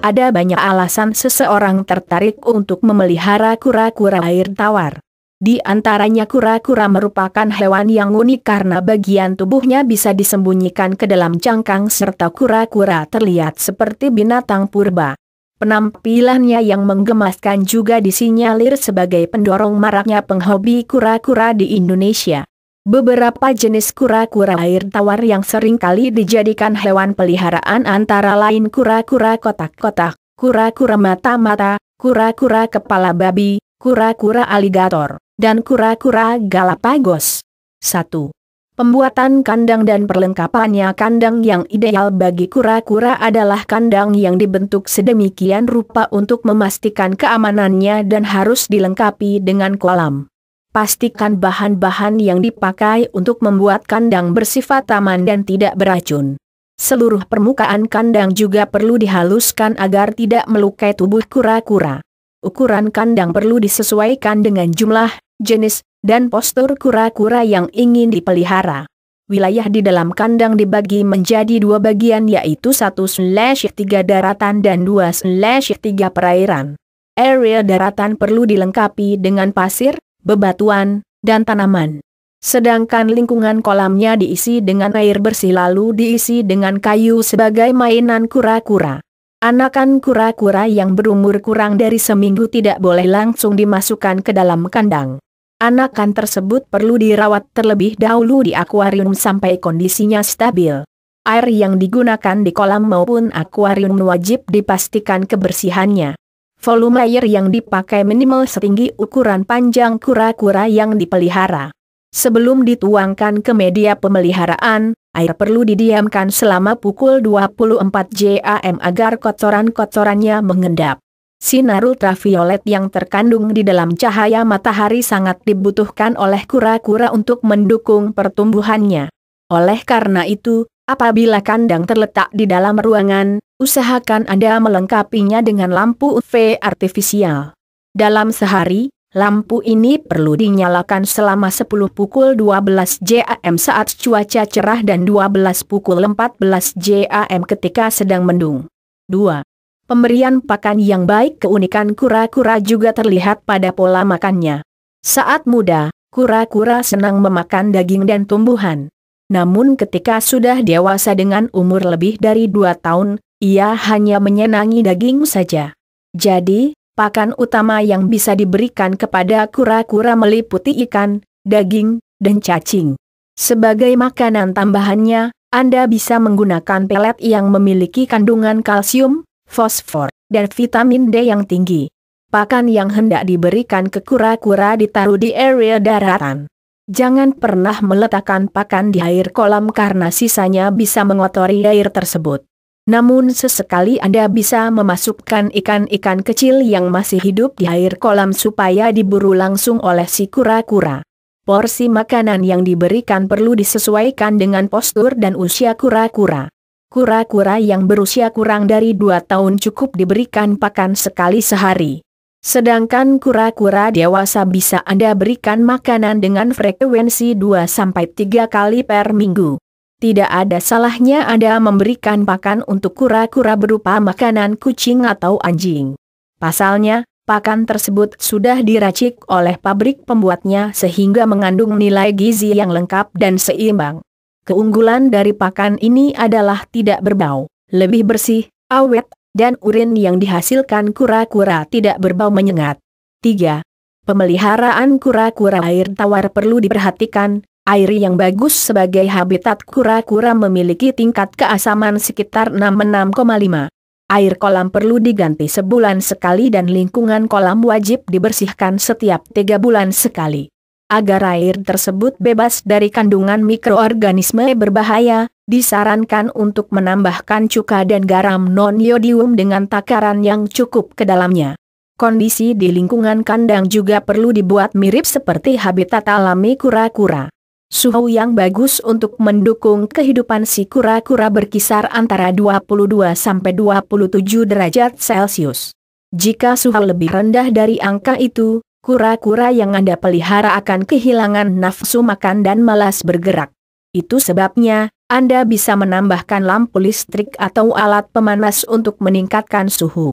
ada banyak alasan seseorang tertarik untuk memelihara kura-kura air tawar. Di antaranya kura-kura merupakan hewan yang unik karena bagian tubuhnya bisa disembunyikan ke dalam cangkang serta kura-kura terlihat seperti binatang purba. Penampilannya yang menggemaskan juga disinyalir sebagai pendorong maraknya penghobi kura-kura di Indonesia. Beberapa jenis kura-kura air tawar yang sering kali dijadikan hewan peliharaan antara lain kura-kura kotak-kotak, kura-kura mata-mata, kura-kura kepala babi, kura-kura aligator, dan kura-kura Galapagos. 1. Pembuatan kandang dan perlengkapannya. Kandang yang ideal bagi kura-kura adalah kandang yang dibentuk sedemikian rupa untuk memastikan keamanannya dan harus dilengkapi dengan kolam. Pastikan bahan-bahan yang dipakai untuk membuat kandang bersifat aman dan tidak beracun. Seluruh permukaan kandang juga perlu dihaluskan agar tidak melukai tubuh kura-kura. Ukuran kandang perlu disesuaikan dengan jumlah, jenis, dan postur kura-kura yang ingin dipelihara. Wilayah di dalam kandang dibagi menjadi dua bagian yaitu 1/3 daratan dan 2/3 perairan. Area daratan perlu dilengkapi dengan pasir, bebatuan, dan tanaman. Sedangkan lingkungan kolamnya diisi dengan air bersih lalu diisi dengan kayu sebagai mainan kura-kura. Anakan kura-kura yang berumur kurang dari seminggu tidak boleh langsung dimasukkan ke dalam kandang. Anakan tersebut perlu dirawat terlebih dahulu di akuarium sampai kondisinya stabil. Air yang digunakan di kolam maupun akuarium wajib dipastikan kebersihannya. Volume air yang dipakai minimal setinggi ukuran panjang kura-kura yang dipelihara. Sebelum dituangkan ke media pemeliharaan, air perlu didiamkan selama pukul 24 jam agar kotoran-kotorannya mengendap. Sinar ultraviolet yang terkandung di dalam cahaya matahari sangat dibutuhkan oleh kura-kura untuk mendukung pertumbuhannya. Oleh karena itu, apabila kandang terletak di dalam ruangan, usahakan Anda melengkapinya dengan lampu UV artifisial. Dalam sehari, lampu ini perlu dinyalakan selama 10 pukul 12 jam saat cuaca cerah dan 12 pukul 14 jam ketika sedang mendung. 2. Pemberian pakan yang baik. Keunikan kura-kura juga terlihat pada pola makannya. Saat muda, kura-kura senang memakan daging dan tumbuhan. Namun ketika sudah dewasa dengan umur lebih dari 2 tahun, ia hanya menyenangi daging saja. Jadi, pakan utama yang bisa diberikan kepada kura-kura meliputi ikan, daging, dan cacing. Sebagai makanan tambahannya, Anda bisa menggunakan pelet yang memiliki kandungan kalsium, fosfor, dan vitamin D yang tinggi. Pakan yang hendak diberikan ke kura-kura ditaruh di area daratan. Jangan pernah meletakkan pakan di air kolam karena sisanya bisa mengotori air tersebut. Namun sesekali Anda bisa memasukkan ikan-ikan kecil yang masih hidup di air kolam supaya diburu langsung oleh si kura-kura. Porsi makanan yang diberikan perlu disesuaikan dengan postur dan usia kura-kura. Kura-kura yang berusia kurang dari 2 tahun cukup diberikan pakan sekali sehari. Sedangkan kura-kura dewasa bisa Anda berikan makanan dengan frekuensi 2-3 kali per minggu. Tidak ada salahnya Anda memberikan pakan untuk kura-kura berupa makanan kucing atau anjing. Pasalnya, pakan tersebut sudah diracik oleh pabrik pembuatnya sehingga mengandung nilai gizi yang lengkap dan seimbang. Keunggulan dari pakan ini adalah tidak berbau, lebih bersih, awet, dan urin yang dihasilkan kura-kura tidak berbau menyengat. 3. Pemeliharaan kura-kura air tawar perlu diperhatikan. Air yang bagus sebagai habitat kura-kura memiliki tingkat keasaman sekitar 6,5. Air kolam perlu diganti sebulan sekali dan lingkungan kolam wajib dibersihkan setiap 3 bulan sekali. Agar air tersebut bebas dari kandungan mikroorganisme berbahaya, disarankan untuk menambahkan cuka dan garam non-yodium dengan takaran yang cukup ke dalamnya. Kondisi di lingkungan kandang juga perlu dibuat mirip seperti habitat alami kura-kura. Suhu yang bagus untuk mendukung kehidupan si kura-kura berkisar antara 22-27 derajat Celcius. Jika suhu lebih rendah dari angka itu, kura-kura yang Anda pelihara akan kehilangan nafsu makan dan malas bergerak. Itu sebabnya, Anda bisa menambahkan lampu listrik atau alat pemanas untuk meningkatkan suhu.